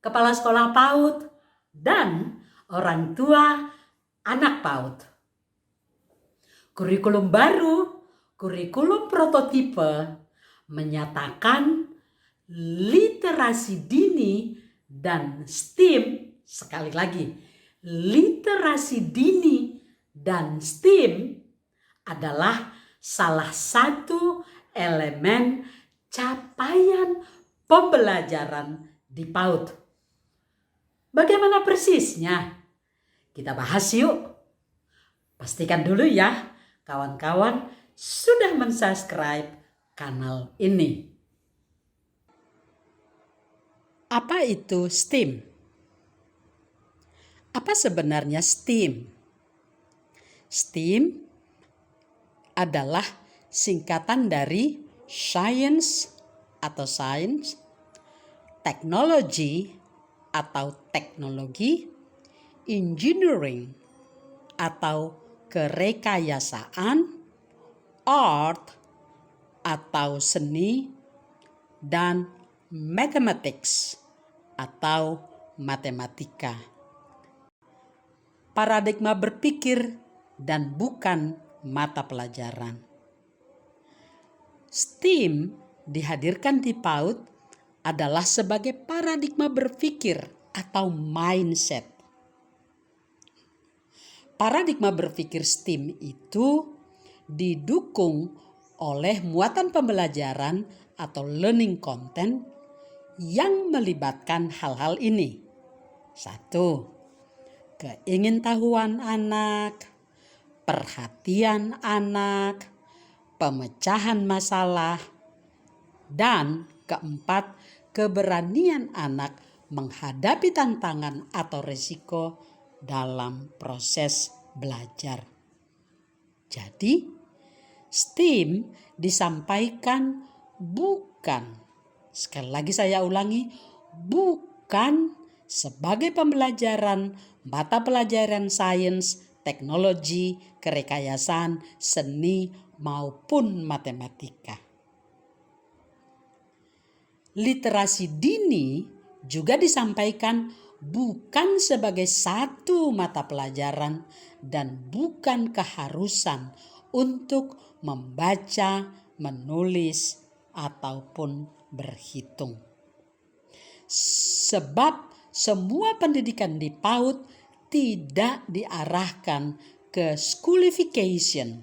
kepala sekolah PAUD, dan orang tua anak PAUD. Kurikulum baru, kurikulum prototipe, menyatakan literasi dini dan STEAM, sekali lagi, literasi dini dan STEAM adalah salah satu elemen capaian pembelajaran di PAUD. Bagaimana persisnya? Kita bahas yuk. Pastikan dulu ya, kawan-kawan sudah mensubscribe kanal ini. Apa itu STEAM? Apa sebenarnya STEAM? STEAM adalah singkatan dari Science atau Science, Technology atau Teknologi, Engineering atau Kerekayasaan, Art atau Seni, dan Mathematics atau Matematika. Paradigma berpikir dan bukan mata pelajaran. STEAM dihadirkan di PAUD adalah sebagai paradigma berpikir atau mindset. Paradigma berpikir STEAM itu didukung oleh muatan pembelajaran atau learning content yang melibatkan hal-hal ini. 1. Keingintahuan anak, perhatian anak, pemecahan masalah, dan 4, keberanian anak menghadapi tantangan atau risiko dalam proses belajar. Jadi, STEAM disampaikan bukan, sekali lagi saya ulangi, bukan sebagai pembelajaran mata pelajaran sains, teknologi, kerekayasaan, seni, maupun matematika. Literasi dini juga disampaikan bukan sebagai satu mata pelajaran dan bukan keharusan untuk membaca, menulis, ataupun berhitung. Sebab semua pendidikan di PAUD tidak diarahkan ke schoolification.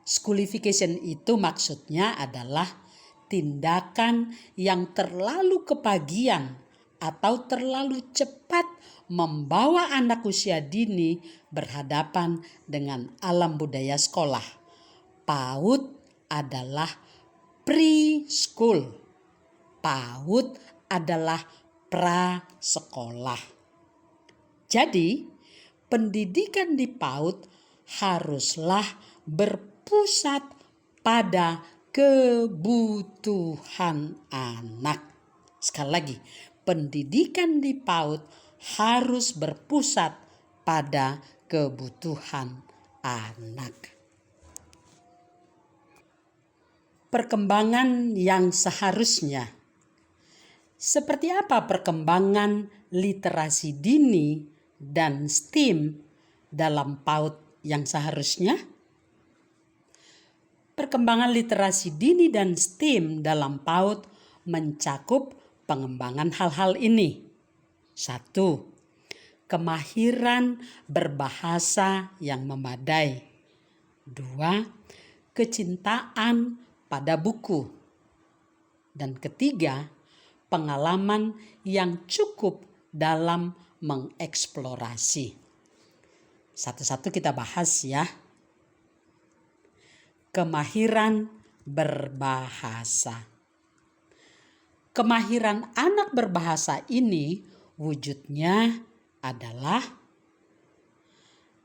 Schoolification itu maksudnya adalah tindakan yang terlalu kepagian atau terlalu cepat membawa anak usia dini berhadapan dengan alam budaya sekolah. PAUD adalah preschool. PAUD adalah prasekolah. Jadi, pendidikan di PAUD haruslah berpusat pada kebutuhan anak. Sekali lagi, pendidikan di PAUD harus berpusat pada kebutuhan anak. Perkembangan yang seharusnya. Seperti apa perkembangan literasi dini dan STEAM dalam PAUD yang seharusnya? Perkembangan literasi dini dan STEAM dalam PAUD mencakup pengembangan hal-hal ini. 1. Kemahiran berbahasa yang memadai. 2. Kecintaan pada buku. Dan 3. Pengalaman yang cukup dalam mengeksplorasi. Satu-satu kita bahas ya. Kemahiran berbahasa. Kemahiran anak berbahasa ini wujudnya adalah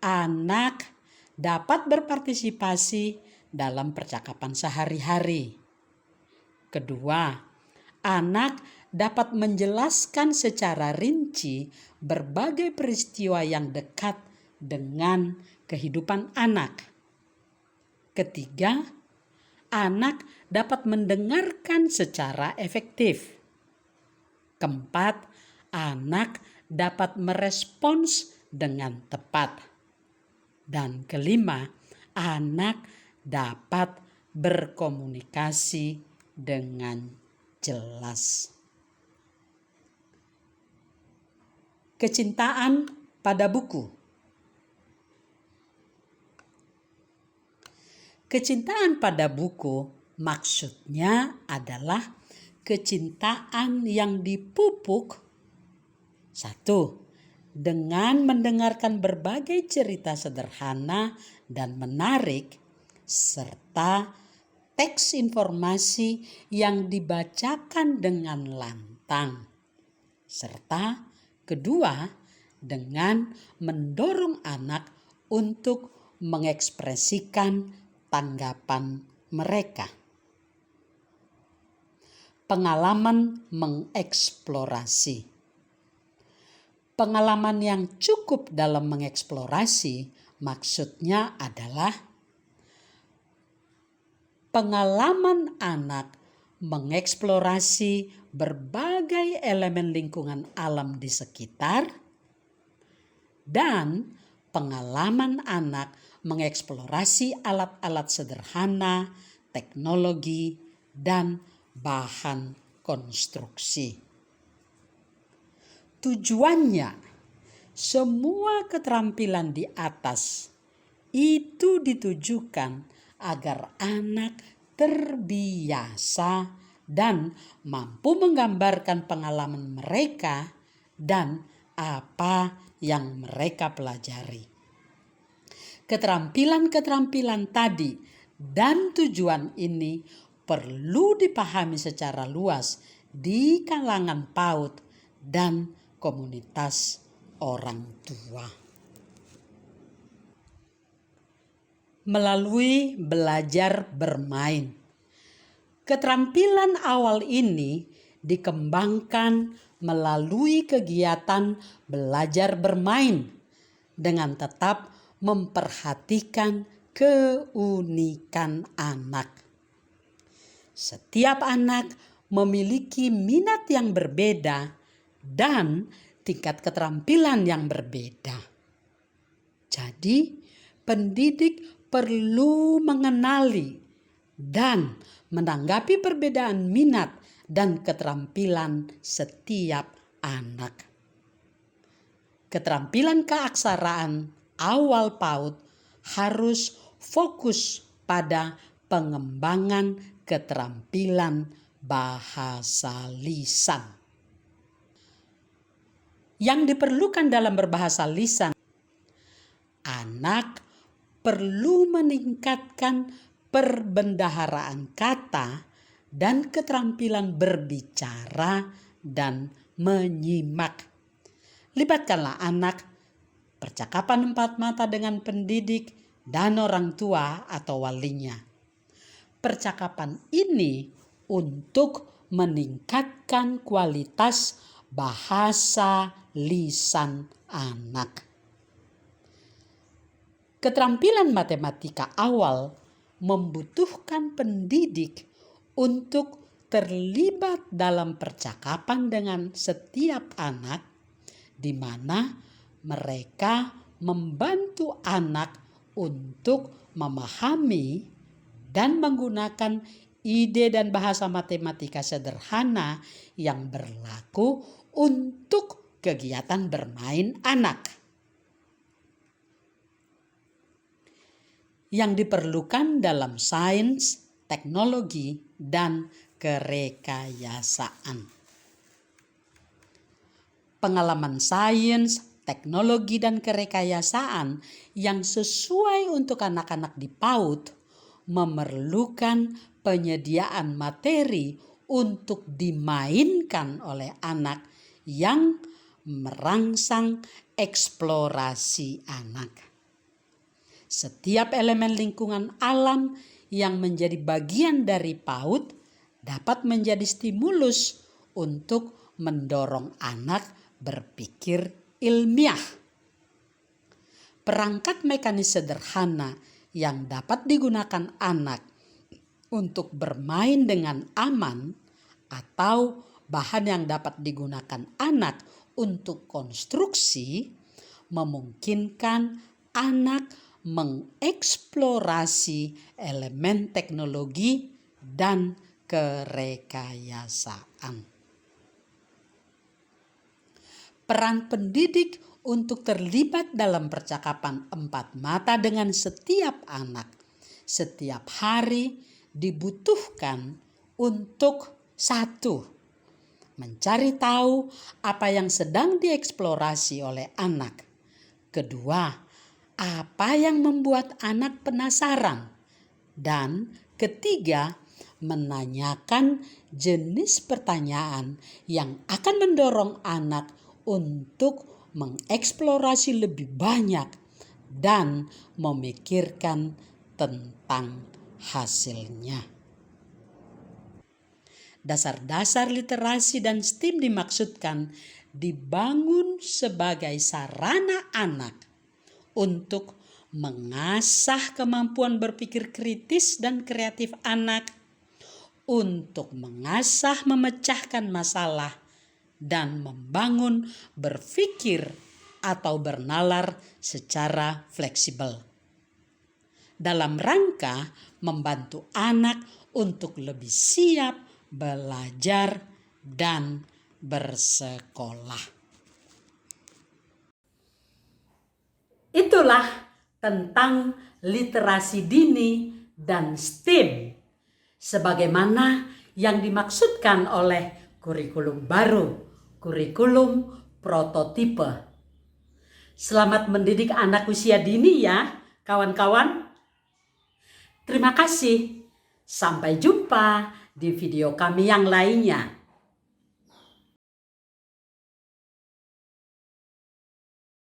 anak dapat berpartisipasi dalam percakapan sehari-hari. Kedua, anak dapat menjelaskan secara rinci berbagai peristiwa yang dekat dengan kehidupan anak. Ketiga, anak dapat mendengarkan secara efektif. Keempat, anak dapat merespons dengan tepat. Dan kelima, anak dapat berkomunikasi dengan jelas. Kecintaan pada buku. Kecintaan pada buku maksudnya adalah kecintaan yang dipupuk dengan mendengarkan berbagai cerita sederhana dan menarik serta teks informasi yang dibacakan dengan lantang. Serta kedua, dengan mendorong anak untuk mengekspresikan tanggapan mereka. Pengalaman mengeksplorasi. Pengalaman yang cukup dalam mengeksplorasi maksudnya adalah pengalaman anak mengeksplorasi berbagai elemen lingkungan alam di sekitar dan pengalaman anak mengeksplorasi alat-alat sederhana, teknologi, dan bahan konstruksi. Tujuannya, semua keterampilan di atas itu ditujukan agar anak terbiasa dan mampu menggambarkan pengalaman mereka dan apa yang mereka pelajari. Keterampilan-keterampilan tadi dan tujuan ini perlu dipahami secara luas di kalangan PAUD dan komunitas orang tua. Melalui belajar bermain. Keterampilan awal ini dikembangkan melalui kegiatan belajar bermain dengan tetap memperhatikan keunikan anak. Setiap anak memiliki minat yang berbeda dan tingkat keterampilan yang berbeda. Jadi, pendidik perlu mengenali dan menanggapi perbedaan minat dan keterampilan setiap anak. Keterampilan keaksaraan awal PAUD harus fokus pada pengembangan keterampilan bahasa lisan. Yang diperlukan dalam berbahasa lisan, anak perlu meningkatkan perbendaharaan kata dan keterampilan berbicara dan menyimak. Libatkanlah anak percakapan empat mata dengan pendidik dan orang tua atau walinya. Percakapan ini untuk meningkatkan kualitas bahasa lisan anak. Keterampilan matematika awal membutuhkan pendidik untuk terlibat dalam percakapan dengan setiap anak, di mana mereka membantu anak untuk memahami dan menggunakan ide dan bahasa matematika sederhana yang berlaku untuk kegiatan bermain anak. Yang diperlukan dalam sains, teknologi, dan kerekayasaan. Pengalaman sains, teknologi, dan kerekayasaan yang sesuai untuk anak-anak di PAUD memerlukan penyediaan materi untuk dimainkan oleh anak yang merangsang eksplorasi anak. Setiap elemen lingkungan alam yang menjadi bagian dari PAUD dapat menjadi stimulus untuk mendorong anak berpikir ilmiah. Perangkat mekanis sederhana yang dapat digunakan anak untuk bermain dengan aman atau bahan yang dapat digunakan anak untuk konstruksi memungkinkan anak mengeksplorasi elemen teknologi dan kerekayasaan. Peran pendidik untuk terlibat dalam percakapan empat mata dengan setiap anak setiap hari dibutuhkan untuk 1. Mencari tahu apa yang sedang dieksplorasi oleh anak. 2. Apa yang membuat anak penasaran. Dan 3. Menanyakan jenis pertanyaan yang akan mendorong anak untuk mengeksplorasi lebih banyak dan memikirkan tentang hasilnya. Dasar-dasar literasi dan STEAM dimaksudkan dibangun sebagai sarana anak untuk mengasah kemampuan berpikir kritis dan kreatif anak, untuk mengasah memecahkan masalah, dan membangun berpikir atau bernalar secara fleksibel. Dalam rangka membantu anak untuk lebih siap belajar dan bersekolah. Itulah tentang literasi dini dan STEAM sebagaimana yang dimaksudkan oleh kurikulum baru, kurikulum prototipe. Selamat mendidik anak usia dini ya, kawan-kawan. Terima kasih. Sampai jumpa di video kami yang lainnya.